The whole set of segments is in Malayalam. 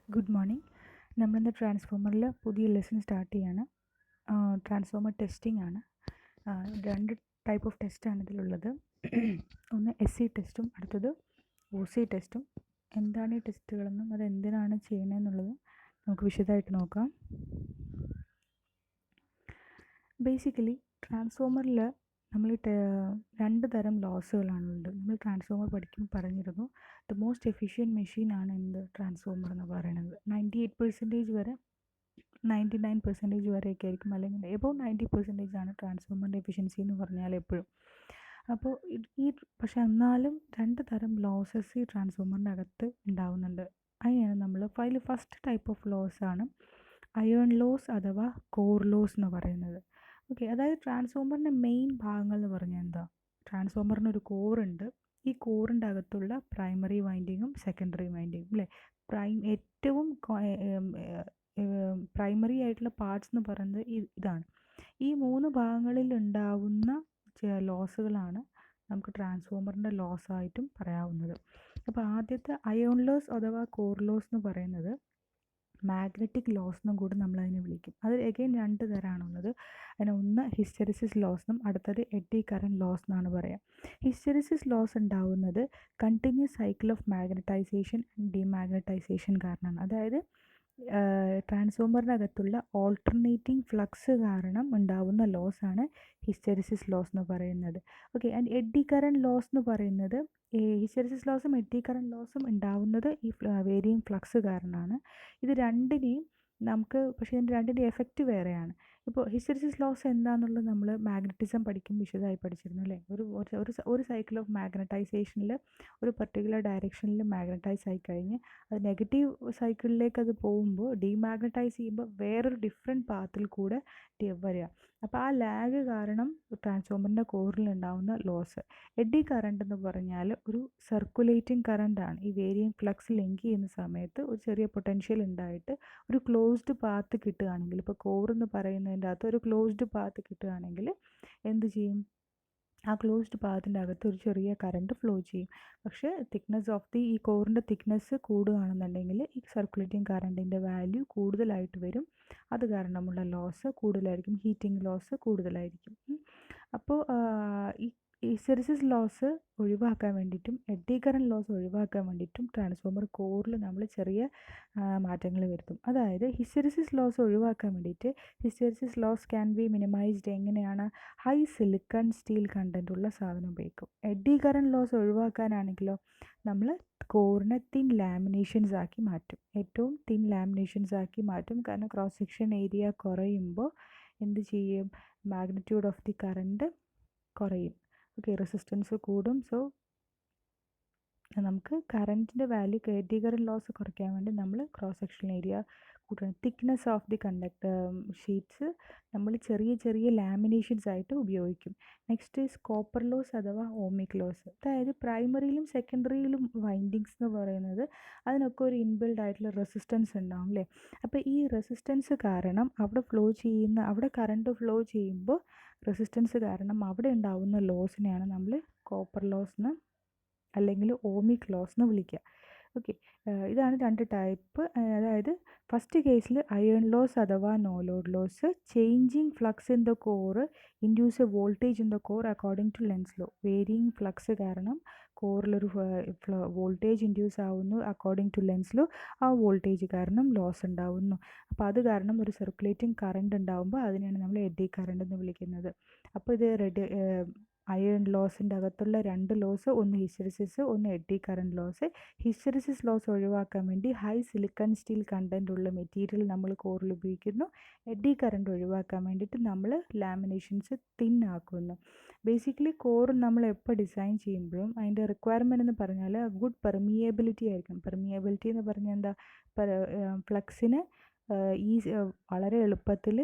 Good morning. നമ്മളിന്ന് ട്രാൻസ്ഫോമറിൽ പുതിയ ലെസൺ സ്റ്റാർട്ട് ചെയ്യാണ്. ട്രാൻസ്ഫോമർ ടെസ്റ്റിംഗ് ആണ്. രണ്ട് ടൈപ്പ് ഓഫ് ടെസ്റ്റാണ് ഇതിലുള്ളത്. ഒന്ന് SC ടെസ്റ്റും അടുത്തത് OC ടെസ്റ്റും. എന്താണ് ഈ ടെസ്റ്റുകളെന്നും അത് എന്തിനാണ് ചെയ്യണമെന്നുള്ളത് നമുക്ക് വിശദമായിട്ട് നോക്കാം. ബേസിക്കലി ട്രാൻസ്ഫോമറിൽ നമ്മൾ രണ്ട് തരം ലോസുകളാണുള്ളത്. നമ്മൾ ട്രാൻസ്ഫോമർ പഠിക്കുമ്പോൾ പറഞ്ഞിരുന്നു ദ മോസ്റ്റ് എഫിഷ്യൻറ്റ് മെഷീനാണ് എന്ത് ട്രാൻസ്ഫോമർ എന്ന് പറയുന്നത്. 98% വരെ 99% വരെയൊക്കെ ആയിരിക്കും, അല്ലെങ്കിൽ എബോവ് 90% ആണ് ട്രാൻസ്ഫോമറിൻ്റെ എഫിഷ്യൻസി എന്ന് പറഞ്ഞാൽ എപ്പോഴും. അപ്പോൾ പക്ഷെ എന്നാലും രണ്ട് തരം ലോസസ് ഈ ട്രാൻസ്ഫോമറിൻ്റെ അകത്ത് ഉണ്ടാവുന്നുണ്ട്. അതിനാണ് നമ്മൾ ഫസ്റ്റ് ടൈപ്പ് ഓഫ് ലോസ് ആണ് അയേൺ ലോസ് അഥവാ കോർ ലോസ് എന്ന് പറയുന്നത്. ഓക്കെ, അതായത് ട്രാൻസ്ഫോമറിൻ്റെ മെയിൻ ഭാഗങ്ങൾ എന്ന് പറഞ്ഞാൽ എന്താ? ട്രാൻസ്ഫോമറിന് ഒരു കോറുണ്ട്. ഈ കോറിൻ്റെ അകത്തുള്ള പ്രൈമറി വൈൻഡിങ്ങും സെക്കൻഡറി വൈൻഡിങ്ങും അല്ലേ, ഏറ്റവും പ്രൈമറി ആയിട്ടുള്ള പാർട്സ് എന്ന് പറയുന്നത് ഇതാണ്. ഈ മൂന്ന് ഭാഗങ്ങളിൽ ഉണ്ടാവുന്ന ലോസുകളാണ് നമുക്ക് ട്രാൻസ്ഫോമറിൻ്റെ ലോസ് ആയിട്ടും പറയാവുന്നത്. അപ്പോൾ ആദ്യത്തെ അയോൺ ലോസ് അഥവാ കോർ ലോസ് എന്ന് പറയുന്നത് മാഗ്നറ്റിക് ലോസ് എന്നും കൂടി നമ്മളതിനെ വിളിക്കും. അത് എഗെയിൻ രണ്ട് തരമാണുള്ളത്. അതിന് ഒന്ന് ഹിസ്റ്റെറിസിസ് ലോസ് എന്നും അടുത്തത് എഡി കറൻറ്റ് ലോസ് എന്നാണ് പറയുക. ഹിസ്റ്റെറിസിസ് ലോസ് ഉണ്ടാവുന്നത് continuous cycle of magnetisation and demagnetisation കാരണമാണ്. അതായത് ട്രാൻസ്ഫോമറിനകത്തുള്ള ഓൾട്ടർനേറ്റിംഗ് ഫ്ലക്സ് കാരണം ഉണ്ടാവുന്ന ലോസാണ് ഹിസ്റ്റെറിസിസ് ലോസ് എന്ന് പറയുന്നത്. Okay, and eddy current loss എന്ന് പറയുന്നത് ഹിസ്റ്റെറിസിസ് ലോസും എഡി കറൻറ്റ് ലോസും ഉണ്ടാവുന്നത് ഈ വേരിയിങ് ഫ്ലക്സ് കാരണമാണ്. ഇത് രണ്ടിനെയും നമുക്ക് പക്ഷേ ഇതിൻ്റെ രണ്ടിൻ്റെ എഫക്റ്റ് വേറെയാണ്. ഇപ്പോൾ ഹിസ്റ്റെറിസിസ് ലോസ് എന്താണെന്നുള്ളത് നമ്മൾ മാഗ്നറ്റിസം പഠിക്കും വിശദമായി പഠിച്ചിരുന്നു അല്ലേ. ഒരു സൈക്കിൾ ഓഫ് മാഗ്നറ്റൈസേഷനിൽ ഒരു പർട്ടിക്കുലർ ഡയറക്ഷനിൽ മാഗ്നറ്റൈസ് ആയി കഴിഞ്ഞ് അത് നെഗറ്റീവ് സൈക്കിളിലേക്ക് അത് പോകുമ്പോൾ ഡീമാഗ്നറ്റൈസ് ചെയ്യുമ്പോൾ വേറൊരു ഡിഫറെൻറ്റ് പാത്തിൽ കൂടെ വരിക. അപ്പോൾ ആ ലാഗ് കാരണം ട്രാൻസ്ഫോമറിൻ്റെ കോറിൽ ഉണ്ടാകുന്ന ലോസ്. എഡി കറണ്ട് എന്ന് പറഞ്ഞാൽ ഒരു സർക്കുലേറ്റിംഗ് കറണ്ടാണ്. ഈ വേരിയിങ് ഫ്ലക്സ് ലിങ്ക് ചെയ്യുന്ന സമയത്ത് ഒരു ചെറിയ പൊട്ടൻഷ്യൽ ഉണ്ടായിട്ട് ഒരു ക്ലോസ്ഡ് പാത്ത് കിട്ടുകയാണെങ്കിൽ, ഇപ്പോൾ കോർ എന്ന് പറയുന്നതിൻ്റെ അകത്ത് ഒരു ക്ലോസ്ഡ് പാത്ത് കിട്ടുകയാണെങ്കിൽ എന്ത് ചെയ്യും? ആ ക്ലോസ്ഡ് പാത്തിൻ്റെ അകത്ത് ഒരു ചെറിയ കറണ്ട് ഫ്ലോ ചെയ്യും. പക്ഷേ തിക്നെസ് ഓഫ് ഈ കോറിൻ്റെ തിക്നെസ് കൂടുകയാണെന്നുണ്ടെങ്കിൽ ഈ സർക്കുലേറ്റിംഗ് കറണ്ടിൻ്റെ വാല്യൂ കൂടുതലായിട്ട് വരും. അത് കാരണമുള്ള ലോസ് കൂടുതലായിരിക്കും, ഹീറ്റിംഗ് ലോസ് കൂടുതലായിരിക്കും. അപ്പോൾ ഈ ഹിസ്റ്റെറിസിസ് ലോസ് ഒഴിവാക്കാൻ വേണ്ടിയിട്ടും എഡി കറൻറ്റ് ലോസ് ഒഴിവാക്കാൻ വേണ്ടിയിട്ടും ട്രാൻസ്ഫോമർ കോറിൽ നമ്മൾ ചെറിയ മാറ്റങ്ങൾ വരുത്തും. അതായത് ഹിസ്റ്റെറിസിസ് ലോസ് ഒഴിവാക്കാൻ വേണ്ടിയിട്ട് hysteresis loss can be minimized എങ്ങനെയാണ്? ഹൈ സിലിക്കൺ സ്റ്റീൽ കണ്ടൻ്റ് ഉള്ള സാധനം ഉപയോഗിക്കും. എഡി കറൻറ്റ് ലോസ് ഒഴിവാക്കാനാണെങ്കിലോ നമ്മൾ കോറിനെ തിൻ ലാമിനേഷൻസ് ആക്കി മാറ്റും. ഏറ്റവും തിൻ ലാമിനേഷൻസ് ആക്കി മാറ്റും. കാരണം ക്രോസ് സെക്ഷൻ ഏരിയ കുറയുമ്പോൾ എന്ത് ചെയ്യും? മാഗ്നിറ്റ്യൂഡ് ഓഫ് ദി കറണ്ട് കുറയും. ഓക്കെ, റെസിസ്റ്റൻസ് കൂടും. സോ നമുക്ക് കറൻറ്റിൻ്റെ വാല്യൂ എഡി കറൻറ്റ് ലോസ് കുറയ്ക്കാൻ വേണ്ടി നമ്മൾ ക്രോസ് സെക്ഷൻ ഏരിയ കൂട്ടണം. തിക്നെസ് ഓഫ് ദി ഷീറ്റ്സ് നമ്മൾ ചെറിയ ചെറിയ ലാമിനേഷൻസ് ആയിട്ട് ഉപയോഗിക്കും. നെക്സ്റ്റ് ഈസ് കോപ്പർ ലോസ് അഥവാ ഓമിക് ലോസ്. അതായത് പ്രൈമറിയിലും സെക്കൻഡറിയിലും വൈൻഡിങ്സ് എന്ന് പറയുന്നത് അതിനൊക്കെ ഒരു ഇൻബിൽഡ് ആയിട്ടുള്ള റെസിസ്റ്റൻസ് ഉണ്ടാവും അല്ലേ. അപ്പോൾ ഈ റെസിസ്റ്റൻസ് കാരണം അവിടെ കറണ്ട് ഫ്ലോ ചെയ്യുമ്പോൾ റെസിസ്റ്റൻസ് കാരണം അവിടെ ഉണ്ടാവുന്ന ലോസിനെയാണ് നമ്മൾ കോപ്പർ ലോസ് എന്ന് അല്ലെങ്കിൽ ഓമിക് ലോസ് എന്ന് വിളിക്കുക. ഓക്കെ, ഇതാണ് രണ്ട് ടൈപ്പ്. അതായത് ഫസ്റ്റ് കേസിൽ അയേൺ ലോസ് അഥവാ no load loss. Changing flux in the core induce a voltage in the core according to Lenz law. Varying flux കാരണം കോറിലൊരു വോൾട്ടേജ് ഇൻഡ്യൂസ് ആവുന്നു. അക്കോർഡിംഗ് ടു ലെൻസ് ലോ ആ വോൾട്ടേജ് കാരണം ലോസ് ഉണ്ടാവുന്നു. അപ്പോൾ അത് കാരണം ഒരു സർക്കുലേറ്റിംഗ് കറണ്ട് ഉണ്ടാകുമ്പോൾ അതിനെയാണ് നമ്മൾ എഡി കറണ്ട് എന്ന് വിളിക്കുന്നത്. അപ്പോൾ ഇത് അയേൺ ലോസിൻ്റെ അകത്തുള്ള രണ്ട് ലോസ്, ഒന്ന് ഹിസ്റ്റെറിസിസ് ഒന്ന് eddy current loss. Hysteresis loss ഒഴിവാക്കാൻ വേണ്ടി ഹൈ സിലിക്കൺ സ്റ്റീൽ കണ്ടൻ്റ് ഉള്ള മെറ്റീരിയൽ നമ്മൾ കോറിൽ ഉപയോഗിക്കുന്നു. എഡി കറണ്ട് ഒഴിവാക്കാൻ വേണ്ടിയിട്ട് നമ്മൾ ലാമിനേഷൻസ് തിൻ ആക്കുന്നു. ബേസിക്കലി കോർ നമ്മൾ എപ്പോൾ ഡിസൈൻ ചെയ്യുമ്പോഴും അതിൻ്റെ റിക്വയർമെൻറ്റ് എന്ന് പറഞ്ഞാൽ ഗുഡ് പെർമിയബിലിറ്റി ആയിരിക്കും. പെർമിയബിലിറ്റി എന്ന് പറഞ്ഞാൽ എന്താ? ഫ്ലക്സിന് വളരെ എളുപ്പത്തിൽ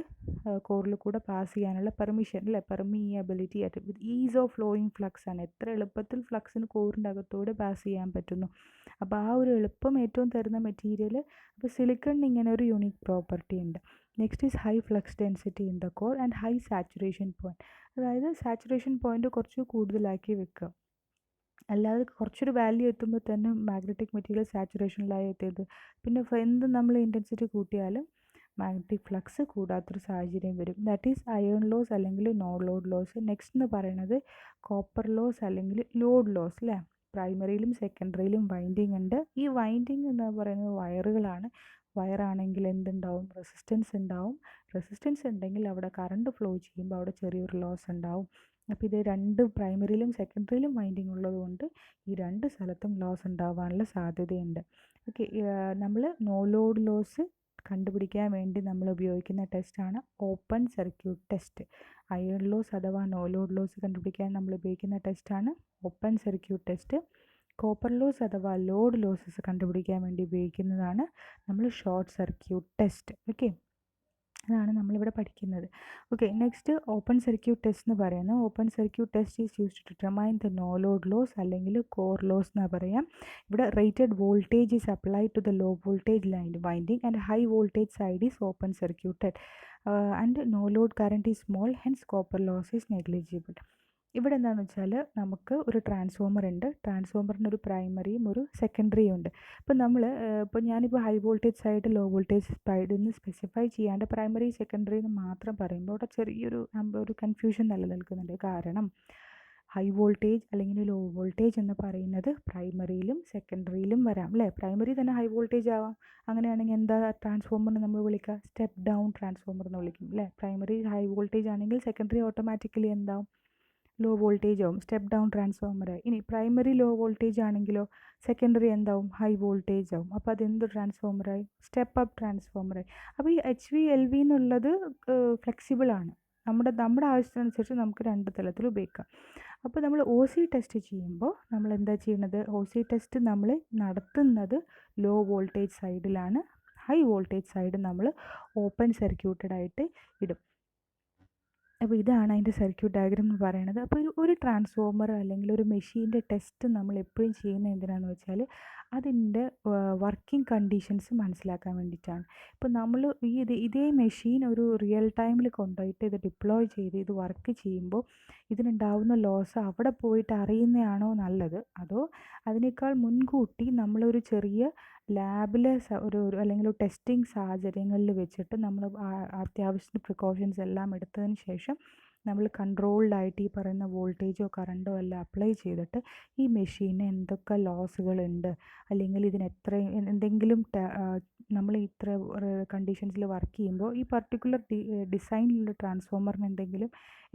കോറിൽ കൂടെ പാസ് ചെയ്യാനുള്ള പെർമിഷൻ അല്ലേ, പെർമിയബിലിറ്റി ആയിട്ട് വിത്ത് ഈസ് ഓഫ് ഫ്ലോയിങ് ഫ്ലക്സ് ആണ്. എത്ര എളുപ്പത്തിൽ ഫ്ലക്സിന് കോറിൻ്റെ അകത്തൂടെ പാസ് ചെയ്യാൻ പറ്റുന്നു. അപ്പോൾ ആ ഒരു എളുപ്പം ഏറ്റവും തരുന്ന മെറ്റീരിയൽ. അപ്പോൾ സിലിക്കണിന് ഇങ്ങനെ ഒരു യൂണിക് പ്രോപ്പർട്ടി ഉണ്ട്. Next is high flux density in the core and high saturation point. അതായത് സാച്ചുറേഷൻ പോയിൻറ്റ് കുറച്ച് കൂടുതലാക്കി വെക്കുക. അല്ലാതെ കുറച്ചൊരു വാല്യൂ എത്തുമ്പോൾ തന്നെ മാഗ്നറ്റിക് മെറ്റീരിയൽ സാച്ചുറേഷനിലായി എത്തിയത്. പിന്നെ എന്ത് നമ്മൾ ഇൻറ്റൻസിറ്റി കൂട്ടിയാലും മാഗ്നറ്റിക് ഫ്ലക്സ് കൂടാത്തൊരു സാഹചര്യം വരും. ദാറ്റ് ഈസ് അയേൺ ലോസ് അല്ലെങ്കിൽ നോ ലോഡ് ലോസ്. നെക്സ്റ്റ് എന്ന് പറയുന്നത് കോപ്പർ ലോസ് അല്ലെങ്കിൽ ലോഡ് ലോസ് അല്ലേ. പ്രൈമറിയിലും സെക്കൻഡറിയിലും വൈൻഡിങ് ഉണ്ട്. ഈ വൈൻഡിങ് എന്ന് പറയുന്നത് വയറുകളാണ്. വയറാണെങ്കിൽ എന്തുണ്ടാവും? റെസിസ്റ്റൻസ് ഉണ്ടാവും. റെസിസ്റ്റൻസ് ഉണ്ടെങ്കിൽ അവിടെ കറണ്ട് ഫ്ലോ ചെയ്യുമ്പോൾ അവിടെ ചെറിയൊരു ലോസ് ഉണ്ടാവും. അപ്പോൾ ഇത് രണ്ട് പ്രൈമറിയിലും സെക്കൻഡറിയിലും വൈൻഡിങ് ഉള്ളതുകൊണ്ട് ഈ രണ്ട് സ്ഥലത്തും ലോസ് ഉണ്ടാവാനുള്ള സാധ്യതയുണ്ട്. ഓക്കെ, നമ്മൾ നോ ലോഡ് ലോസ് കണ്ടുപിടിക്കാൻ വേണ്ടി നമ്മൾ ഉപയോഗിക്കുന്ന ടെസ്റ്റാണ് open circuit test. Iron loss അഥവാ നോ ലോഡ് ലോസ് കണ്ടുപിടിക്കാൻ നമ്മൾ ഉപയോഗിക്കുന്ന ടെസ്റ്റാണ് open circuit test. Copper loss അഥവാ ലോഡ് ലോസസ് കണ്ടുപിടിക്കാൻ വേണ്ടി ഉപയോഗിക്കുന്നതാണ് നമ്മൾ ഷോർട്ട് സർക്യൂട്ട് ടെസ്റ്റ്. ഓക്കെ, അതാണ് നമ്മളിവിടെ പഠിക്കുന്നത്. Okay, next open circuit test എന്ന് പറയുന്നത് open circuit test is used to determine the no load loss അല്ലെങ്കിൽ കോർ ലോസ് എന്ന് പറയാം. ഇവിടെ rated voltage is apply to the low voltage line winding and high voltage side is open circuited and no load current is small, hence copper loss is negligible. ഇവിടെ എന്താണെന്ന് വെച്ചാൽ നമുക്ക് ഒരു ട്രാൻസ്ഫോമർ ഉണ്ട്. ട്രാൻസ്ഫോമറിന് ഒരു പ്രൈമറിയും ഒരു സെക്കൻഡറിയും ഉണ്ട്. ഇപ്പോൾ ഞാനിപ്പോൾ high voltage side low voltage side എന്ന് സ്പെസിഫൈ ചെയ്യാണ്ട് പ്രൈമറി സെക്കൻഡറി എന്ന് മാത്രം പറയുമ്പോൾ അവിടെ ചെറിയൊരു കൺഫ്യൂഷൻ നിലനിൽക്കുന്നുണ്ട്. കാരണം ഹൈ വോൾട്ടേജ് അല്ലെങ്കിൽ ലോ വോൾട്ടേജ് എന്ന് പറയുന്നത് പ്രൈമറിയിലും സെക്കൻഡറിയിലും വരാം അല്ലേ. പ്രൈമറി തന്നെ ഹൈ വോൾട്ടേജ് ആവാം. അങ്ങനെയാണെങ്കിൽ എന്താ ട്രാൻസ്ഫോമറിന് നമ്മൾ വിളിക്കുക? സ്റ്റെപ്പ് ഡൗൺ ട്രാൻസ്ഫോമർ എന്ന് വിളിക്കും അല്ലേ. പ്രൈമറി ഹൈ വോൾട്ടേജ് ആണെങ്കിൽ സെക്കൻഡറി ഓട്ടോമാറ്റിക്കലി എന്താവും? ലോ വോൾട്ടേജ് ആവും, സ്റ്റെപ്പ് ഡൗൺ ട്രാൻസ്ഫോമറായി. ഇനി പ്രൈമറി ലോ വോൾട്ടേജ് ആണെങ്കിലോ സെക്കൻഡറി എന്താവും? ഹൈ വോൾട്ടേജ് ആവും. അപ്പോൾ അതെന്ത് ട്രാൻസ്ഫോമറായി? Step up ട്രാൻസ്ഫോമറായി. അപ്പോൾ ഈ HV LV എന്നുള്ളത് ഫ്ലെക്സിബിൾ ആണ്. നമ്മുടെ ആവശ്യത്തിനനുസരിച്ച് നമുക്ക് രണ്ട് തലത്തിൽ ഉപയോഗിക്കാം. അപ്പോൾ നമ്മൾ OC ടെസ്റ്റ് ചെയ്യുമ്പോൾ നമ്മൾ എന്താ ചെയ്യുന്നത്? OC ടെസ്റ്റ് നമ്മൾ നടത്തുന്നത് ലോ വോൾട്ടേജ് സൈഡിലാണ്. ഹൈ വോൾട്ടേജ് സൈഡ് നമ്മൾ ഓപ്പൺ സർക്യൂട്ടഡ് ആയിട്ട് ഇടും. അപ്പോൾ ഇതാണ് അതിൻ്റെ സർക്യൂട്ട് ഡയഗ്രാം എന്ന് പറയുന്നത്. അപ്പോൾ ഒരു ട്രാൻസ്ഫോമർ അല്ലെങ്കിൽ ഒരു മെഷീൻ്റെ ടെസ്റ്റ് നമ്മൾ എപ്പോഴും ചെയ്യുന്നത് എന്തിനാണെന്ന് വെച്ചാൽ അതിൻ്റെ വർക്കിംഗ് കണ്ടീഷൻസ് മനസ്സിലാക്കാൻ വേണ്ടിയിട്ടാണ്. ഇപ്പോൾ നമ്മൾ ഇതേ മെഷീൻ ഒരു റിയൽ ടൈമിൽ കൊണ്ടുപോയിട്ട് ഇത് ഡിപ്ലോയ് ചെയ്ത് ഇത് വർക്ക് ചെയ്യുമ്പോൾ ഇതിനുണ്ടാവുന്ന ലോസ് അവിടെ പോയിട്ട് അറിയുന്നതാണോ നല്ലത്, അതോ അതിനേക്കാൾ മുൻകൂട്ടി നമ്മളൊരു ചെറിയ ലാബിൽ അല്ലെങ്കിൽ ഒരു ടെസ്റ്റിംഗ് സാഹചര്യങ്ങളിൽ വെച്ചിട്ട് നമ്മൾ അത്യാവശ്യത്തിന് പ്രിക്കോഷൻസ് എല്ലാം എടുത്തതിന് ശേഷം നമ്മൾ കൺട്രോൾഡായിട്ട് ഈ പറയുന്ന വോൾട്ടേജോ കറണ്ടോ എല്ലാം അപ്ലൈ ചെയ്തിട്ട് ഈ മെഷീന് എന്തൊക്കെ ലോസുകളുണ്ട് അല്ലെങ്കിൽ എന്തെങ്കിലും നമ്മൾ ഇത്ര കണ്ടീഷൻസിൽ വർക്ക് ചെയ്യുമ്പോൾ ഈ പർട്ടിക്കുലർ ഡിസൈനിലുള്ള ട്രാൻസ്ഫോമറിന്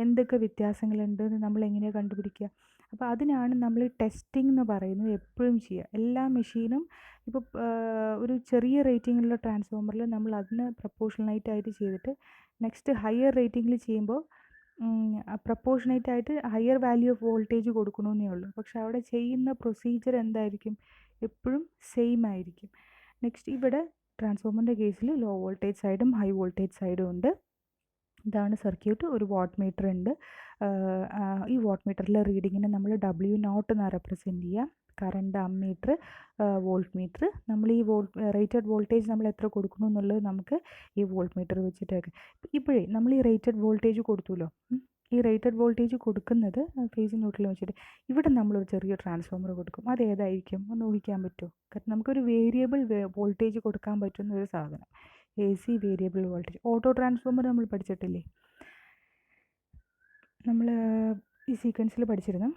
എന്തൊക്കെ വ്യത്യാസങ്ങളുണ്ടെന്ന് നമ്മൾ എങ്ങനെയാണ് കണ്ടുപിടിക്കുക? അപ്പോൾ അതിനാണ് നമ്മൾ ടെസ്റ്റിംഗ് എന്ന് പറയുന്നത് എപ്പോഴും ചെയ്യുക. എല്ലാ മെഷീനും ഇപ്പോൾ ഒരു ചെറിയ റേറ്റിങ്ങിലുള്ള ട്രാൻസ്ഫോമറിൽ നമ്മൾ അതിന് പ്രപ്പോർഷണലായിട്ട് ചെയ്തിട്ട് നെക്സ്റ്റ് ഹയർ റേറ്റിങ്ങിൽ ചെയ്യുമ്പോൾ proportionate higher value of voltage കൊടുക്കണമെന്നേ ഉള്ളൂ. പക്ഷെ അവിടെ ചെയ്യുന്ന പ്രൊസീജിയർ എന്തായിരിക്കും? എപ്പോഴും സെയിം ആയിരിക്കും. നെക്സ്റ്റ് ഇവിടെ ട്രാൻസ്ഫോമറിൻ്റെ കേസിൽ ലോ വോൾട്ടേജ് സൈഡും ഹൈ വോൾട്ടേജ് സൈഡും ഉണ്ട്. ഇതാണ് സർക്യൂട്ട്. ഒരു വാട്ട് മീറ്റർ ഉണ്ട്. ഈ വാട്ട് മീറ്ററിലെ റീഡിങ്ങിനെ നമ്മൾ W0 എന്ന് റെപ്രസെൻറ്റ് ചെയ്യുക. Current ammeter, volt meter. നമ്മൾ ഈ റേറ്റഡ് വോൾട്ടേജ് നമ്മൾ എത്ര കൊടുക്കുന്നു എന്നുള്ളത് നമുക്ക് ഈ വോൾട്ട് മീറ്റർ വെച്ചിട്ടൊക്കെ. ഇപ്പോഴേ നമ്മൾ ഈ റേറ്റഡ് വോൾട്ടേജ് കൊടുത്തുല്ലോ, ഈ റേറ്റഡ് വോൾട്ടേജ് കൊടുക്കുന്നത് ഫേസ് ന്യൂട്രൽ വെച്ചിട്ട് ഇവിടെ നമ്മളൊരു ചെറിയ ട്രാൻസ്ഫോമർ കൊടുക്കും. അതേതായിരിക്കും? ഒന്ന് ഊഹിക്കാൻ പറ്റുമോ? കാരണം നമുക്കൊരു വേരിയബിൾ വോൾട്ടേജ് കൊടുക്കാൻ പറ്റുന്ന ഒരു സാധനം, AC variable voltage. Auto transformer നമ്മൾ പഠിച്ചിട്ടില്ലേ? നമ്മൾ ഈ സീക്വൻസിൽ പഠിച്ചിരുന്നു.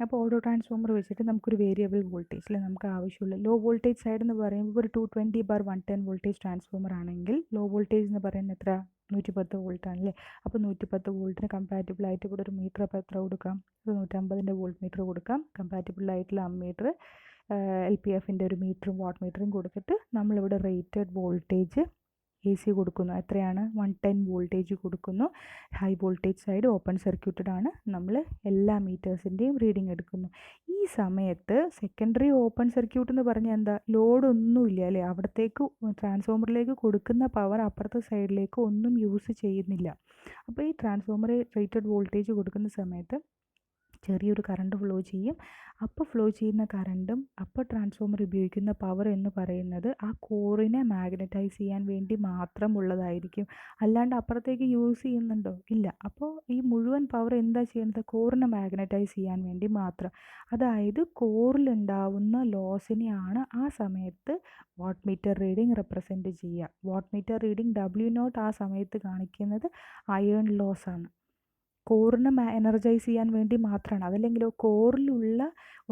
അപ്പോൾ ഓട്ടോ ട്രാൻസ്ഫോമർ വെച്ചിട്ട് നമുക്കൊരു വേരിയബിൾ വോൾട്ടേജിൽ നമുക്ക് ആവശ്യമുള്ള ലോ വോൾട്ടേജ് സൈഡ് എന്ന് പറയുമ്പോൾ ഒരു 220/110 വോൾട്ടേജ് ട്രാൻസ്ഫോമർ ആണെങ്കിൽ ലോ വോൾട്ടേജ് എന്ന് പറയുന്നത് എത്ര? 110 വോൾട്ട് ആണല്ലേ. അപ്പോൾ 110 വോൾട്ടിന് കമ്പാറ്റബിൾ ആയിട്ട് ഇവിടെ ഒരു മീറ്റർ അപ്പോൾ എത്ര കൊടുക്കാം? ഒരു 150ൻ്റെ വോൾട്ട് മീറ്റർ കൊടുക്കാം. കമ്പാറ്റബിൾ ആയിട്ടുള്ള അമ്മീറ്റർ LPFൻ്റെ ഒരു മീറ്ററും വാട്ട് മീറ്ററും കൊടുത്തിട്ട് നമ്മളിവിടെ റേറ്റഡ് വോൾട്ടേജ് AC കൊടുക്കുന്നു. എത്രയാണ്? 110 വോൾട്ടേജ് കൊടുക്കുന്നു. High voltage side open circuited ആണ്. നമ്മൾ എല്ലാ മീറ്റേഴ്സിൻ്റെയും റീഡിംഗ് എടുക്കുന്നു. ഈ സമയത്ത് സെക്കൻഡറി ഓപ്പൺ സർക്യൂട്ട് എന്ന് പറഞ്ഞാൽ എന്താ? ലോഡൊന്നുമില്ല അല്ലേ. അവിടത്തേക്ക് ട്രാൻസ്ഫോമറിലേക്ക് കൊടുക്കുന്ന പവർ അപ്പുറത്തെ സൈഡിലേക്ക് ഒന്നും യൂസ് ചെയ്യുന്നില്ല. അപ്പോൾ ഈ ട്രാൻസ്ഫോമർ റേറ്റഡ് വോൾട്ടേജ് കൊടുക്കുന്ന സമയത്ത് ചെറിയൊരു കറണ്ട് ഫ്ലോ ചെയ്യും. അപ്പോൾ ഫ്ലോ ചെയ്യുന്ന കറണ്ടും അപ്പോൾ ട്രാൻസ്ഫോമർ ഉപയോഗിക്കുന്ന പവർ എന്ന് പറയുന്നത് ആ കോറിനെ മാഗ്നറ്റൈസ് ചെയ്യാൻ വേണ്ടി മാത്രമുള്ളതായിരിക്കും. അല്ലാണ്ട് അപ്പുറത്തേക്ക് യൂസ് ചെയ്യുന്നുണ്ടോ? ഇല്ല. അപ്പോൾ ഈ മുഴുവൻ പവർ എന്താ ചെയ്യുന്നത്? കോറിനെ മാഗ്നറ്റൈസ് ചെയ്യാൻ വേണ്ടി മാത്രം. അതായത് കോറിലുണ്ടാവുന്ന ലോസിനെയാണ് ആ സമയത്ത് വാട്ട് മീറ്റർ റീഡിംഗ് റെപ്രസെൻറ്റ് ചെയ്യുക. വാട്ട് മീറ്റർ റീഡിംഗ് W0 ആ സമയത്ത് കാണിക്കുന്നത് അയേൺ ലോസ് ആണ്. കോറിനെ എനർജൈസ് ചെയ്യാൻ വേണ്ടി മാത്രമാണ്. അതല്ലെങ്കിലോ കോറിലുള്ള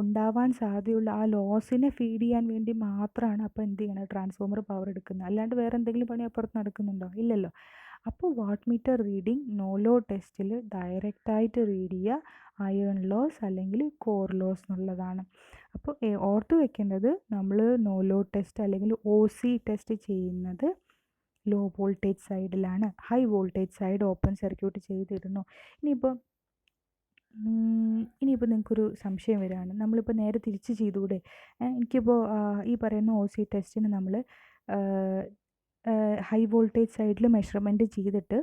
ഉണ്ടാവാൻ സാധ്യതയുള്ള ആ ലോസിനെ ഫീഡ് ചെയ്യാൻ വേണ്ടി മാത്രമാണ് അപ്പോൾ എന്ത് ചെയ്യണം, ട്രാൻസ്ഫോമർ പവർ എടുക്കുന്നത്. അല്ലാണ്ട് വേറെ എന്തെങ്കിലും പണി അപ്പുറത്ത് നടക്കുന്നുണ്ടോ? ഇല്ലല്ലോ. അപ്പോൾ watt metre reading no load ടെസ്റ്റിൽ ഡയറക്റ്റായിട്ട് റീഡ് ചെയ്യുക അയേൺ ലോസ് അല്ലെങ്കിൽ കോർ ലോസ് എന്നുള്ളതാണ്. അപ്പോൾ ഓർത്ത് വെക്കേണ്ടത്, നമ്മൾ നോ ലോഡ് ടെസ്റ്റ് അല്ലെങ്കിൽ OC ടെസ്റ്റ് ചെയ്യുന്നത് ലോ വോൾട്ടേജ് സൈഡിലാണ്. High voltage side open circuit ചെയ്തിരുന്നു. ഇനിയിപ്പോൾ നിങ്ങൾക്കൊരു സംശയം വരികയാണ്, നമ്മളിപ്പോൾ നേരെ തിരിച്ച് ചെയ്തുകൂടെ? എനിക്കിപ്പോൾ ഈ പറയുന്ന OC ടെസ്റ്റിന് നമ്മൾ ഹൈ വോൾട്ടേജ് സൈഡിൽ മെഷർമെൻറ്റ് ചെയ്തിട്ട്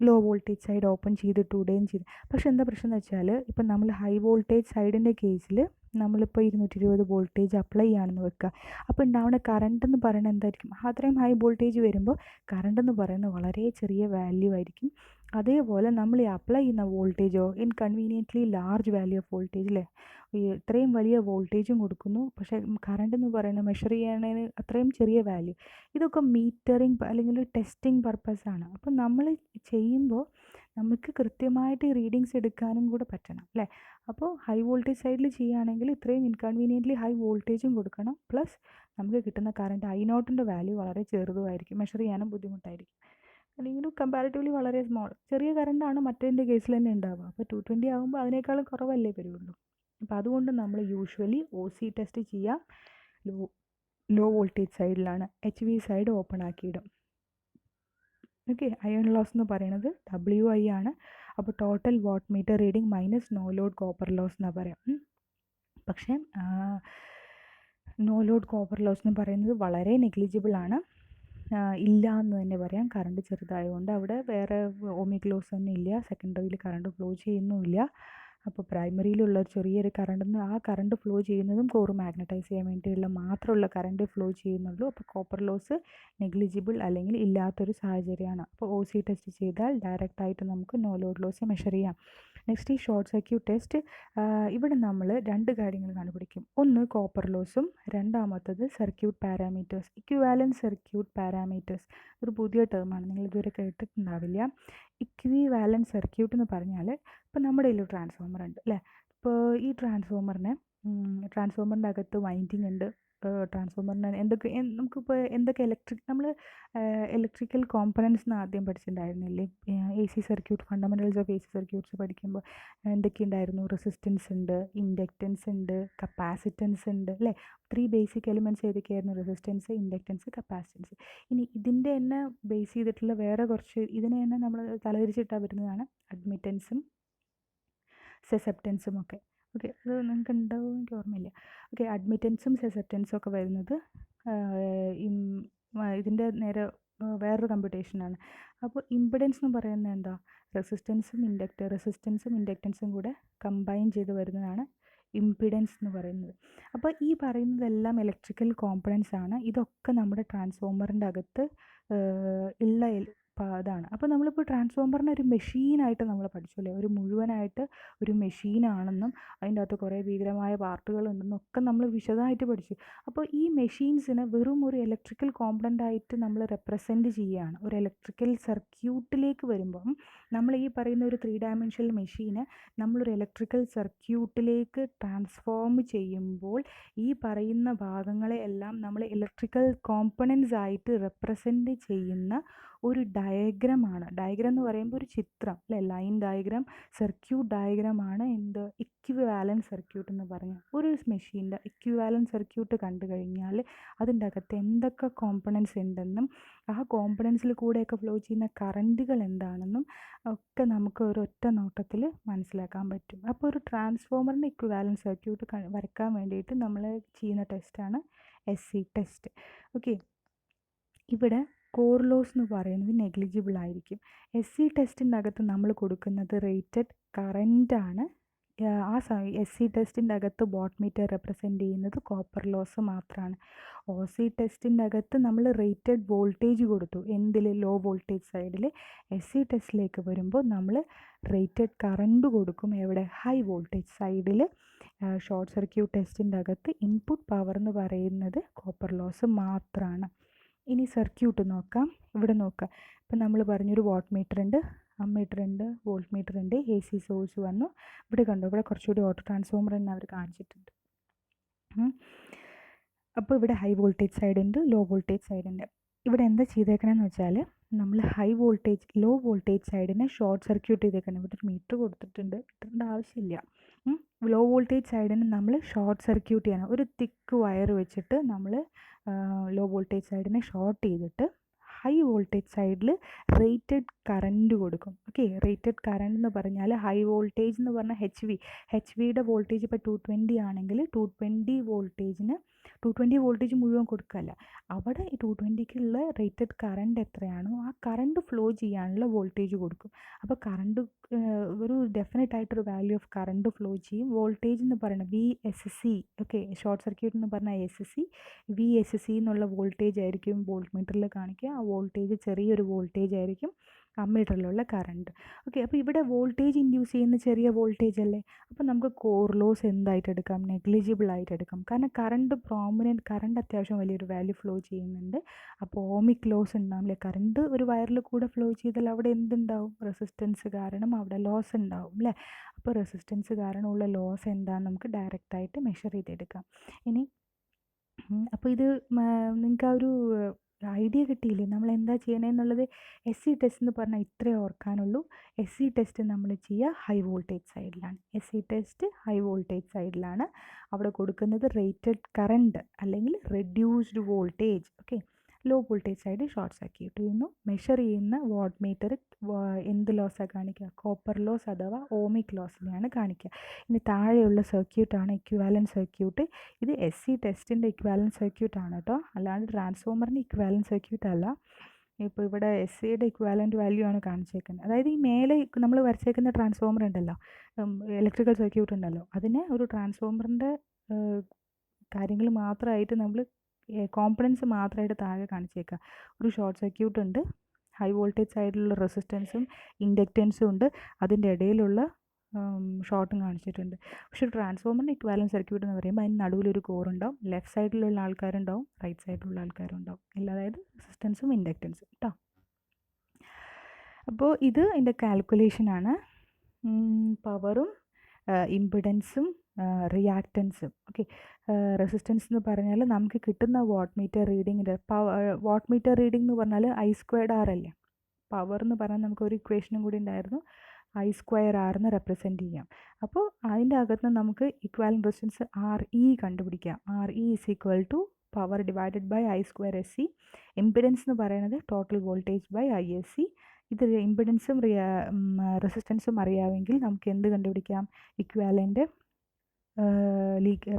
ലോ വോൾട്ടേജ് സൈഡ് ഓപ്പൺ ചെയ്തിട്ടൂടെയും ചെയ്തു. പക്ഷേ എന്താ പ്രശ്നം എന്ന് വെച്ചാൽ, ഇപ്പം നമ്മൾ ഹൈ വോൾട്ടേജ് സൈഡിൻ്റെ കേസിൽ നമ്മളിപ്പോൾ 220 വോൾട്ടേജ് അപ്ലൈ ചെയ്യുകയാണെന്ന് വെക്കുക. അപ്പോൾ ഉണ്ടാവുന്ന കറണ്ട് എന്ന് പറയുന്നത് എന്തായിരിക്കും? അത്രയും ഹൈ വോൾട്ടേജ് വരുമ്പോൾ കറണ്ട് എന്ന് പറയുന്നത് വളരെ ചെറിയ വാല്യൂ ആയിരിക്കും. അതേപോലെ നമ്മൾ ഈ അപ്ലൈ ചെയ്യുന്ന വോൾട്ടേജോ ഇൻകൺവീനിയൻ്റ്ലി ലാർജ് വാല്യൂ ഓഫ് വോൾട്ടേജ് അല്ലേ, ഇത്രയും വലിയ വോൾട്ടേജും കൊടുക്കുന്നു, പക്ഷേ കറണ്ട് എന്ന് പറയുന്നത് മെഷർ ചെയ്യണതിന് അത്രയും ചെറിയ വാല്യൂ. ഇതൊക്കെ മീറ്ററിങ് അല്ലെങ്കിൽ ടെസ്റ്റിംഗ് പർപ്പസാണ്. അപ്പോൾ നമ്മൾ ചെയ്യുമ്പോൾ നമുക്ക് കൃത്യമായിട്ട് റീഡിങ്സ് എടുക്കാനും കൂടെ പറ്റണം അല്ലേ. അപ്പോൾ ഹൈ വോൾട്ടേജ് സൈഡിൽ ചെയ്യുകയാണെങ്കിൽ ഇത്രയും ഇൻകൺവീനിയൻ്റ്ലി ഹൈ വോൾട്ടേജും കൊടുക്കണം, പ്ലസ് നമുക്ക് കിട്ടുന്ന കറണ്ട് I0ൻ്റെ വാല്യൂ വളരെ ചെറുതുമായിരിക്കും, മെഷർ ചെയ്യാനും ബുദ്ധിമുട്ടായിരിക്കും. അല്ലെങ്കിൽ കമ്പാരിറ്റീവ്ലി വളരെ സ്മോൾ ചെറിയ കറണ്ടാണ് മറ്റേതിൻ്റെ കേസിൽ തന്നെ ഉണ്ടാവുക. അപ്പോൾ 220 ആകുമ്പോൾ അതിനേക്കാളും കുറവല്ലേ വരുള്ളൂ. അപ്പോൾ അതുകൊണ്ട് നമ്മൾ യൂഷ്വലി OC ടെസ്റ്റ് ചെയ്യുക ലോ വോൾട്ടേജ് സൈഡിലാണ്. HV സൈഡ് ഓപ്പൺ ആക്കിയിടും. ഓക്കെ, അയൺ ലോസ് എന്ന് പറയുന്നത് WI ആണ്. അപ്പോൾ total watt meter reading minus no load copper loss എന്നാണ് പറയാം. പക്ഷേ നോ ലോഡ് കോപ്പർ ലോസ് എന്ന് പറയുന്നത് വളരെ നെഗ്ലിജിബിൾ ആണ്, ഇല്ല എന്ന് തന്നെ പറയാം. കറണ്ട് ചെറുതായതുകൊണ്ട് അവിടെ വേറെ ഓമിക് ലോസ് ഒന്നും ഇല്ല, സെക്കൻഡറിയിൽ കറണ്ട് ഫ്ലോ ചെയ്യുന്നുമില്ല. അപ്പോൾ പ്രൈമറിയിലുള്ള ഒരു ചെറിയൊരു കറണ്ട്, ആ കറണ്ട് ഫ്ലോ ചെയ്യുന്നതും കോർ മാഗ്നറ്റൈസ് ചെയ്യാൻ വേണ്ടിയുള്ള മാത്രമുള്ള കറണ്ട് ഫ്ലോ ചെയ്യുന്നുള്ളൂ. അപ്പോൾ കോപ്പർ ലോസ് നെഗ്ലിജിബിൾ അല്ലെങ്കിൽ ഇല്ലാത്തൊരു സാഹചര്യമാണ്. അപ്പോൾ OC ടെസ്റ്റ് ചെയ്താൽ ഡയറക്റ്റായിട്ട് നമുക്ക് നോ ലോഡ് ലോസ് മെഷർ ചെയ്യാം. നെക്സ്റ്റ് ഈ ഷോർട്ട് സർക്യൂട്ട് ടെസ്റ്റ്, ഇവിടെ നമ്മൾ രണ്ട് കാര്യങ്ങൾ കണ്ടുപിടിക്കും. ഒന്ന് കോപ്പർ ലോസും, രണ്ടാമത്തത് സർക്യൂട്ട് പാരാമീറ്റേഴ്സ്, ഇക്വിവാലൻറ്റ് സർക്യൂട്ട് പാരാമീറ്റേഴ്സ്. ഒരു പുതിയ ടേമാണ്, നിങ്ങൾ ഇതുവരെ കേട്ടിട്ടുണ്ടാവില്ല. ഇക്വിവാലൻറ്റ് സർക്യൂട്ട് എന്ന് പറഞ്ഞാൽ, ഇപ്പോൾ നമ്മുടെ കയ്യിൽ ട്രാൻസ്ഫോമർ ഉണ്ട് അല്ലേ. ഇപ്പോൾ ഈ ട്രാൻസ്ഫോമറിൻ്റെ അകത്ത് വൈൻഡിങ് ഉണ്ട്. ട്രാൻസ്ഫോമറിന് നമുക്കിപ്പോൾ എന്തൊക്കെ നമ്മൾ ഇലക്ട്രിക്കൽ കോമ്പണൻസ് എന്ന് ആദ്യം പഠിച്ചിട്ടുണ്ടായിരുന്നില്ലേ, AC circuit, fundamentals of AC circuits പഠിക്കുമ്പോൾ എന്തൊക്കെ ഉണ്ടായിരുന്നു? റെസിസ്റ്റൻസ് ഉണ്ട്, ഇൻഡക്റ്റൻസ് ഉണ്ട്, കപ്പാസിറ്റൻസ് ഉണ്ട് അല്ലേ. 3 ബേസിക് എലിമെൻറ്റ്സ് ഏതൊക്കെയായിരുന്നു? Resistance, inductance, capacitance. ഇനി ഇതിൻ്റെ തന്നെ ബേസ് ചെയ്തിട്ടുള്ള വേറെ കുറച്ച്, ഇതിനെ തന്നെ നമ്മൾ തലതിരിച്ചിട്ടാൽ വരുന്നതാണ് അഡ്മിറ്റൻസും സസെപ്റ്റൻസും ഒക്കെ. ഓക്കെ, അത് നിങ്ങൾക്ക് ഉണ്ടാവും, എനിക്ക് ഓർമ്മയില്ല. ഓക്കെ, അഡ്മിറ്റൻസും സസെപ്റ്റൻസും ഒക്കെ വരുന്നത് ഇതിൻ്റെ നേരെ വേറൊരു കമ്പ്യൂട്ടേഷനാണ്. അപ്പോൾ ഇമ്പിഡൻസ് എന്ന് പറയുന്നത് എന്താ? റെസിസ്റ്റൻസും ഇൻഡക്റ്റൻസും കൂടെ കമ്പൈൻ ചെയ്ത് വരുന്നതാണ് ഇമ്പിഡൻസ് എന്ന് പറയുന്നത്. അപ്പോൾ ഈ പറയുന്നതെല്ലാം ഇലക്ട്രിക്കൽ കോമ്പണൻസ് ആണ്. ഇതൊക്കെ നമ്മുടെ ട്രാൻസ്ഫോമറിൻ്റെ അകത്ത് ഉള്ള അതാണ്. അപ്പോൾ നമ്മളിപ്പോൾ ട്രാൻസ്ഫോമറിനെ ഒരു മെഷീനായിട്ട് നമ്മൾ പഠിച്ചു അല്ലേ, ഒരു മുഴുവനായിട്ട് ഒരു മെഷീനാണെന്നും അതിൻ്റെ അകത്ത് കുറേ ഭീകരമായ പാർട്ടുകളുണ്ടെന്നും ഒക്കെ നമ്മൾ വിശദമായിട്ട് പഠിച്ചു. അപ്പോൾ ഈ മെഷീൻസിനെ വെറും ഒരു ഇലക്ട്രിക്കൽ കോമ്പണൻ്റായിട്ട് നമ്മൾ റെപ്രസെൻറ്റ് ചെയ്യുകയാണ്. ഒരു ഇലക്ട്രിക്കൽ സർക്യൂട്ടിലേക്ക് വരുമ്പം നമ്മൾ ഈ പറയുന്ന ഒരു 3 ഡയമെൻഷണൽ മെഷീനെ നമ്മളൊരു ഇലക്ട്രിക്കൽ സർക്യൂട്ടിലേക്ക് ട്രാൻസ്ഫോം ചെയ്യുമ്പോൾ ഈ പറയുന്ന ഭാഗങ്ങളെ എല്ലാം നമ്മൾ ഇലക്ട്രിക്കൽ കോമ്പണൻസ് ആയിട്ട് റെപ്രസെൻറ്റ് ചെയ്യുന്ന ഒരു ഡയഗ്രാമാണ്. ഡയഗ്രാം എന്ന് പറയുമ്പോൾ ഒരു ചിത്രം അല്ലേ, ലൈൻ ഡയഗ്രാം, സർക്യൂട്ട് ഡയഗ്രാമാണ് എന്ത് ഇക്വിവാലൻറ്റ് സർക്യൂട്ട് എന്ന് പറഞ്ഞാൽ. ഒരു മെഷീൻ്റെ ഇക്വിവാലൻറ്റ് സർക്യൂട്ട് കണ്ടു കഴിഞ്ഞാൽ അതിൻ്റെ അകത്ത് എന്തൊക്കെ കോമ്പണൻസ് ഉണ്ടെന്നും ആ കോമ്പണൻസിൽ കൂടെയൊക്കെ ഫ്ലോ ചെയ്യുന്ന കറണ്ടുകൾ എന്താണെന്നും ഒക്കെ നമുക്ക് ഒരൊറ്റ നോട്ടത്തിൽ മനസ്സിലാക്കാൻ പറ്റും. അപ്പോൾ ഒരു ട്രാൻസ്ഫോമറിൻ്റെ ഇക്വിവാലൻറ്റ് സർക്യൂട്ട് വരയ്ക്കാൻ വേണ്ടിയിട്ട് നമ്മൾ ചെയ്യുന്ന ടെസ്റ്റാണ് SC ടെസ്റ്റ്. ഓക്കെ, ഇവിടെ കോർ ലോസ് എന്ന് പറയുന്നത് നെഗ്ലിജിബിൾ ആയിരിക്കും. SC ടെസ്റ്റിൻ്റെ അകത്ത് നമ്മൾ കൊടുക്കുന്നത് റേറ്റഡ് കറൻറ്റാണ് SC ടെസ്റ്റിൻ്റെ അകത്ത് വാട്ട് മീറ്റർ റെപ്രസെൻ്റ് ചെയ്യുന്നത് കോപ്പർ ലോസ് മാത്രമാണ്. OC ടെസ്റ്റിൻ്റെ അകത്ത് നമ്മൾ റേറ്റഡ് വോൾട്ടേജ് കൊടുത്തു, എന്തിൽ? ലോ വോൾട്ടേജ് സൈഡിൽ. SC ടെസ്റ്റിലേക്ക് വരുമ്പോൾ നമ്മൾ റേറ്റഡ് കറണ്ട് കൊടുക്കും, എവിടെ? ഹൈ വോൾട്ടേജ് സൈഡിൽ. ഷോർട്ട് സർക്യൂട്ട് ടെസ്റ്റിൻ്റെ അകത്ത് ഇൻപുട്ട് പവർ എന്ന് പറയുന്നത് കോപ്പർ ലോസ് മാത്രമാണ്. ഇനി സർക്യൂട്ട് നോക്കാം. ഇവിടെ നോക്കാം, ഇപ്പം നമ്മൾ പറഞ്ഞൊരു വാട്ട് മീറ്റർ ഉണ്ട്, അമ്മീറ്റർ ഉണ്ട്, വോൾട്ട് മീറ്റർ ഉണ്ട്, AC സോഴ്സ് വന്നു. ഇവിടെ കണ്ടോ, ഇവിടെ കുറച്ചുകൂടി ഓട്ടോ ട്രാൻസ്ഫോമർ തന്നെ അവർ കാണിച്ചിട്ടുണ്ട്. അപ്പോൾ ഇവിടെ ഹൈ വോൾട്ടേജ് സൈഡ് ഉണ്ട്, ലോ വോൾട്ടേജ് സൈഡ് ഉണ്ട്. ഇവിടെ എന്താ ചെയ്തേക്കണമെന്ന് വെച്ചാൽ നമ്മൾ ലോ വോൾട്ടേജ് സൈഡിനെ ഷോർട്ട് സർക്യൂട്ട് ചെയ്തേക്കണം. ഇവിടെ ഒരു മീറ്റർ കൊടുത്തിട്ടുണ്ട്, മീറ്ററിൻ്റെ ആവശ്യമില്ല. ലോ വോൾട്ടേജ് സൈഡിന് നമ്മൾ ഷോർട്ട് സർക്യൂട്ട് ചെയ്യണം. ഒരു തിക്ക് വയർ വെച്ചിട്ട് നമ്മൾ ലോ വോൾട്ടേജ് സൈഡിനെ ഷോർട്ട് ചെയ്തിട്ട് ഹൈ വോൾട്ടേജ് സൈഡിൽ റേറ്റഡ് കറൻറ്റ് കൊടുക്കും. ഓക്കെ, റേറ്റഡ് കറണ്ട് എന്ന് പറഞ്ഞാൽ ഹൈ വോൾട്ടേജ് എന്ന് പറഞ്ഞാൽ എച്ച് വിയുടെ വോൾട്ടേജ് ഇപ്പോൾ 220 ആണെങ്കിൽ 220 വോൾട്ടേജ് മുഴുവൻ കൊടുക്കുകയല്ല, അവിടെ ഈ 220ക്കുള്ള റേറ്റഡ് കറണ്ട് എത്രയാണോ ആ കറണ്ട് ഫ്ലോ ചെയ്യാനുള്ള വോൾട്ടേജ് കൊടുക്കും. അപ്പോൾ കറണ്ട് ഒരു ഡെഫിനറ്റ് ആയിട്ടൊരു വാല്യൂ ഓഫ് കറണ്ട് ഫ്ലോ ചെയ്യും. വോൾട്ടേജ് എന്ന് പറയുന്നത് VSC, ഓക്കെ, ഷോർട്ട് സർക്യൂട്ട് എന്ന് പറഞ്ഞാൽ SC, VSC എന്നുള്ള വോൾട്ടേജ് ആയിരിക്കും വോൾട്ട് മീറ്ററിൽ കാണിക്കുക. ആ വോൾട്ടേജ് ചെറിയൊരു വോൾട്ടേജ് ആയിരിക്കും അമ്മീറ്ററിലുള്ള കറണ്ട്. ഓക്കെ, അപ്പോൾ ഇവിടെ വോൾട്ടേജ് ഇൻഡ്യൂസ് ചെയ്യുന്ന ചെറിയ വോൾട്ടേജ് അല്ലേ, അപ്പോൾ നമുക്ക് കോർ ലോസ് എന്തായിട്ട് എടുക്കാം? നെഗ്ലിജിബിൾ ആയിട്ട് എടുക്കാം. കാരണം കറണ്ട് അത്യാവശ്യം വലിയൊരു വാല്യൂ ഫ്ലോ ചെയ്യുന്നുണ്ട്. അപ്പോൾ ഓമിക് ലോസ് ഉണ്ടാവില്ലേ, കറണ്ട് ഒരു വയറിൽ കൂടെ ഫ്ലോ ചെയ്താൽ അവിടെ എന്തുണ്ടാവും? റെസിസ്റ്റൻസ് കാരണം അവിടെ ലോസ് ഉണ്ടാവും അല്ലേ. അപ്പോൾ റെസിസ്റ്റൻസ് കാരണമുള്ള ലോസ് എന്താണെന്ന് നമുക്ക് ഡയറക്റ്റായിട്ട് മെഷർ ചെയ്തെടുക്കാം. ഇനി അപ്പോൾ ഇത് നിങ്ങൾക്ക് ആ ഒരു ഐഡിയ കിട്ടിയില്ലേ നമ്മൾ എന്താ ചെയ്യണമെന്നുള്ളത്? SC ടെസ്റ്റ് എന്ന് പറഞ്ഞാൽ ഇത്രേ ഓർക്കാനുള്ളൂ. SC ടെസ്റ്റ് നമ്മൾ ചെയ്യുക ഹൈ വോൾട്ടേജ് സൈഡിലാണ്. SC ടെസ്റ്റ് ഹൈ വോൾട്ടേജ് സൈഡിലാണ്. അവിടെ കൊടുക്കുന്നത് റേറ്റഡ് കറണ്ട് അല്ലെങ്കിൽ reduced voltage. Okay, low voltage side short circuit ചെയ്യുന്നു. മെഷർ ചെയ്യുന്ന വാട്ട് മീറ്റർ എന്ത് ലോസാണ് കാണിക്കുക? കോപ്പർ ലോസ് അഥവാ ഓമിക് ലോസിനെയാണ് കാണിക്കുക. ഇനി താഴെയുള്ള സർക്യൂട്ടാണ് ഇക്വാലൻറ്റ് സർക്യൂട്ട്. ഇത് SC ടെസ്റ്റിൻ്റെ ഇക്വാലൻറ്റ് സർക്യൂട്ടാണ് കേട്ടോ, അല്ലാണ്ട് ട്രാൻസ്ഫോമറിൻ്റെ ഇക്വാലൻറ്റ് സർക്യൂട്ട് അല്ല. ഇപ്പോൾ ഇവിടെ SCയുടെ ഇക്വാലൻറ്റ് വാല്യൂ ആണ് കാണിച്ചേക്കുന്നത്. അതായത് ഈ മേലെ നമ്മൾ വരച്ചേക്കുന്ന ട്രാൻസ്ഫോമർ ഉണ്ടല്ലോ, ഇലക്ട്രിക്കൽ സർക്യൂട്ട് ഉണ്ടല്ലോ, അതിനെ ഒരു ട്രാൻസ്ഫോമറിൻ്റെ കാര്യങ്ങൾ മാത്രമായിട്ട് നമ്മൾ കോമ്പണൻസ് മാത്രമായിട്ട് താഴെ കാണിച്ചേക്കുക. ഒരു ഷോർട്ട് സർക്യൂട്ട് ഉണ്ട്, ഹൈ വോൾട്ടേജ് സൈഡിലുള്ള റെസിസ്റ്റൻസും ഇൻഡക്റ്റൻസും ഉണ്ട്, അതിൻ്റെ ഇടയിലുള്ള ഷോർട്ടും കാണിച്ചിട്ടുണ്ട്. പക്ഷേ ട്രാൻസ്ഫോമറിൻ്റെ ഇക്വാലൻറ്റ് സർക്യൂട്ട് എന്ന് പറയുമ്പോൾ അതിന് നടുവിലൊരു കോർ ഉണ്ടാവും, ലെഫ്റ്റ് സൈഡിലുള്ള ആൾക്കാരുണ്ടാവും, റൈറ്റ് സൈഡിലുള്ള ആൾക്കാരുണ്ടാവും, അതായത് റെസിസ്റ്റൻസും ഇൻഡക്റ്റൻസും കേട്ടോ. അപ്പോൾ ഇത് എൻ്റെ കാൽക്കുലേഷനാണ്. പവറും ഇമ്പിഡൻസും റിയാക്റ്റൻസും. ഓക്കെ, റെസിസ്റ്റൻസ് എന്ന് പറഞ്ഞാൽ നമുക്ക് കിട്ടുന്ന വാട്ട് മീറ്റർ റീഡിങ്ങിൻ്റെ വാട്ട് മീറ്റർ റീഡിംഗ് എന്ന് പറഞ്ഞാൽ I²R അല്ലേ. പവർ എന്ന് പറഞ്ഞാൽ നമുക്കൊരു ഇക്വേഷനും കൂടി ഉണ്ടായിരുന്നു, I²R എന്ന് റെപ്രസെൻറ്റ് ചെയ്യാം. അപ്പോൾ അതിൻ്റെ അകത്ത് നമുക്ക് ഇക്വാലൻറ്റ് റെസിസ്റ്റൻസ് RE കണ്ടുപിടിക്കാം. RE = power divided by I²SC. Impedance എന്ന് പറയുന്നത് ടോട്ടൽ വോൾട്ടേജ് ബൈ ISC. ഇത് ഇമ്പിഡൻസും റെസിസ്റ്റൻസും അറിയാമെങ്കിൽ നമുക്ക് എന്ത് കണ്ടുപിടിക്കാം? ഇക്വാലൻ്റ്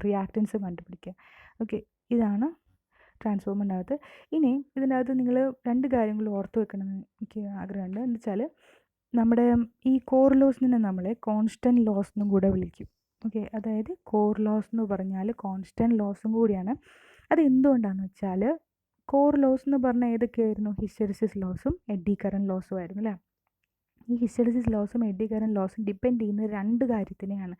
റിയാക്റ്റൻസും കണ്ടുപിടിക്കാം. ഓക്കെ, ഇതാണ് ട്രാൻസ്ഫോമറിനകത്ത്. ഇനി ഇതിനകത്ത് നിങ്ങൾ രണ്ട് കാര്യങ്ങൾ ഓർത്ത് വെക്കണമെന്ന് എനിക്ക് ആഗ്രഹമുണ്ട്. എന്ന് വെച്ചാൽ നമ്മുടെ ഈ കോർ ലോസിനെ നമ്മൾ കോൺസ്റ്റൻറ്റ് ലോസ് എന്നും കൂടെ വിളിക്കും. ഓക്കെ, അതായത് കോർ ലോസ് എന്ന് പറഞ്ഞാൽ കോൺസ്റ്റൻറ്റ് ലോസും കൂടിയാണ്. അത് എന്തുകൊണ്ടാണെന്ന് വെച്ചാൽ കോർ ലോസ് എന്ന് പറഞ്ഞാൽ ഏതൊക്കെയായിരുന്നു? ഹിസ്റ്റെറിസിസ് ലോസും എഡ്ഡി കറൻറ്റ് ലോസും ആയിരുന്നു അല്ലേ. ഈ ഹിസ്റ്റെറിസിസ് ലോസും എഡ്ഡി കറൻറ്റ് ലോസും ഡിപ്പെൻഡ് ചെയ്യുന്ന രണ്ട് കാര്യത്തിനെയാണ്.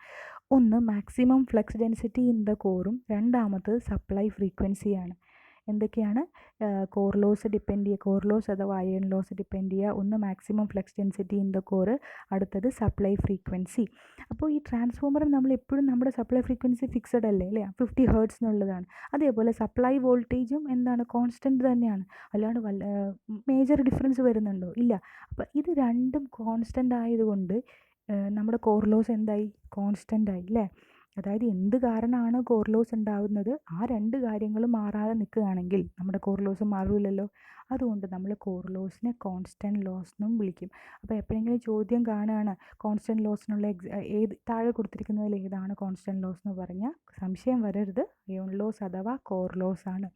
ഒന്ന് maximum flux density in the കോറും, രണ്ടാമത്തത് സപ്ലൈ ഫ്രീക്വൻസിയാണ്. എന്തൊക്കെയാണ്? കോർ ലോസ് അഥവാ അയൺ ലോസ് ഡിപ്പെൻഡ് ചെയ്യുക. ഒന്ന് maximum flux density in the core, അടുത്തത് സപ്ലൈ ഫ്രീക്വൻസി. അപ്പോൾ ഈ ട്രാൻസ്ഫോമറിൽ നമ്മൾ എപ്പോഴും നമ്മുടെ സപ്ലൈ ഫ്രീക്വൻസി ഫിക്സഡ് അല്ലേ 50 ഹെർട്സ് എന്നുള്ളതാണ്. അതേപോലെ സപ്ലൈ വോൾട്ടേജും എന്താണ്? കോൺസ്റ്റൻറ്റ് തന്നെയാണ്, അല്ലാണ്ട് മേജർ ഡിഫറൻസ് വരുന്നുണ്ടോ? ഇല്ല. അപ്പോൾ ഇത് രണ്ടും കോൺസ്റ്റൻ്റ് ആയതുകൊണ്ട് നമ്മുടെ കോർ ലോസ് എന്തായി? കോൺസ്റ്റൻ്റ് ആയി അല്ലേ. അതായത് എന്ത് കാരണമാണ് കോർ ലോസ് ഉണ്ടാകുന്നത്, ആ രണ്ട് കാര്യങ്ങളും മാറാതെ നിൽക്കുകയാണെങ്കിൽ നമ്മുടെ കോർ ലോസ് മാറില്ലല്ലോ. അതുകൊണ്ട് നമ്മൾ കോർ ലോസിനെ കോൺസ്റ്റൻറ്റ് ലോസ് എന്നും വിളിക്കും. അപ്പോൾ എപ്പോഴെങ്കിലും ചോദ്യം കാണുകയാണ് കോൺസ്റ്റൻറ്റ് ലോസിനുള്ള താഴെ കൊടുത്തിരിക്കുന്നതിൽ ഏതാണ് കോൺസ്റ്റൻറ്റ് ലോസ് എന്ന് പറഞ്ഞാൽ സംശയം വരരുത്, അയോൺ ലോസ് അഥവാ കോർ ലോസ് ആണ്.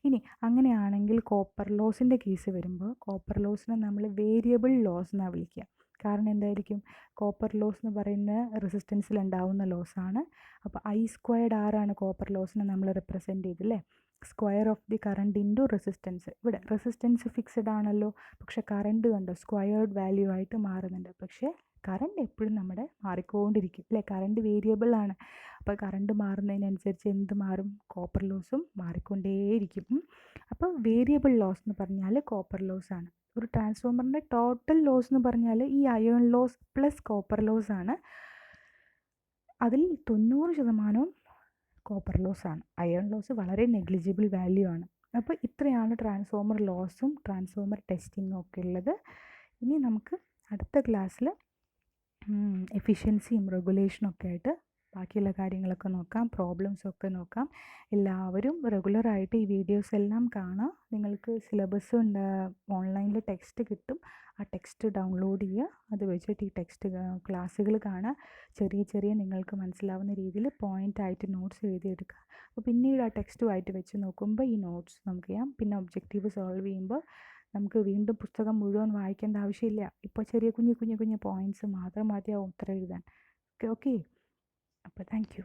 ഇനി അങ്ങനെയാണെങ്കിൽ കോപ്പർ ലോസിൻ്റെ കേസ് വരുമ്പോൾ കോപ്പർ ലോസിനെ നമ്മൾ വേരിയബിൾ ലോസ് എന്നാണ് വിളിക്കുക. കാരണം എന്തായിരിക്കും? കോപ്പർ ലോസ് എന്ന് പറയുന്ന റെസിസ്റ്റൻസിൽ ഉണ്ടാവുന്ന ലോസാണ്. അപ്പോൾ I²R ആണ് കോപ്പർ ലോസിനെ നമ്മൾ റെപ്രസെൻറ്റ് ചെയ്തല്ലേ. Square of the current into resistance. ഇവിടെ റെസിസ്റ്റൻസ് ഫിക്സഡ് ആണല്ലോ, പക്ഷെ കറണ്ട് കണ്ടോ സ്ക്വയേർഡ് വാല്യൂ ആയിട്ട് മാറുന്നുണ്ട്. പക്ഷേ കറണ്ട് എപ്പോഴും നമ്മുടെ മാറിക്കൊണ്ടിരിക്കും അല്ലേ, കറണ്ട് വേരിയബിൾ ആണ്. അപ്പോൾ കറണ്ട് മാറുന്നതിനനുസരിച്ച് എന്ത് മാറും? കോപ്പർ ലോസും മാറിക്കൊണ്ടേയിരിക്കും. അപ്പോൾ വേരിയബിൾ ലോസ് എന്ന് പറഞ്ഞാൽ കോപ്പർ ലോസ് ആണ്. ഒരു ട്രാൻസ്ഫോമറിൻ്റെ ടോട്ടൽ ലോസ് എന്ന് പറഞ്ഞാൽ ഈ iron loss plus copper loss ആണ്. അതിൽ 90% കോപ്പർ ലോസ് ആണ്. അയേൺ ലോസ് വളരെ നെഗ്ലിജിബിൾ വാല്യൂ ആണ്. അപ്പോൾ ഇത്രയാണ് ട്രാൻസ്ഫോമർ ലോസും ട്രാൻസ്ഫോമർ ടെസ്റ്റിങ്ങും ഒക്കെ ഉള്ളത്. ഇനി നമുക്ക് അടുത്ത ക്ലാസ്സിൽ എഫിഷ്യൻസിയും റെഗുലേഷനും ഒക്കെ ആയിട്ട് ബാക്കിയുള്ള കാര്യങ്ങളൊക്കെ നോക്കാം, പ്രോബ്ലംസൊക്കെ നോക്കാം. എല്ലാവരും റെഗുലറായിട്ട് ഈ വീഡിയോസ് എല്ലാം കാണാം. നിങ്ങൾക്ക് സിലബസ് ഓൺലൈനിൽ ടെക്സ്റ്റ് കിട്ടും. ആ ടെക്സ്റ്റ് ഡൗൺലോഡ് ചെയ്യുക, അത് വെച്ചിട്ട് ഈ ടെക്സ്റ്റ് ക്ലാസ്സുകൾ കാണുക. ചെറിയ ചെറിയ നിങ്ങൾക്ക് മനസ്സിലാവുന്ന രീതിയിൽ പോയിൻ്റായിട്ട് നോട്ട്സ് എഴുതിയെടുക്കുക. അപ്പോൾ പിന്നീട് ആ ടെക്സ്റ്റുമായിട്ട് വെച്ച് നോക്കുമ്പോൾ ഈ നോട്ട്സ് നമുക്ക് ചെയ്യാം. പിന്നെ ഒബ്ജക്റ്റീവ് സോൾവ് ചെയ്യുമ്പോൾ നമുക്ക് വീണ്ടും പുസ്തകം മുഴുവൻ വായിക്കേണ്ട ആവശ്യമില്ല. ഇപ്പോൾ ചെറിയ കുഞ്ഞു കുഞ്ഞു കുഞ്ഞു പോയിൻറ്റ്സ് മാത്രം മതിയാവും ഉത്തരം എഴുതാൻ. ഓക്കെ. അപ്പോൾ താങ്ക് യു.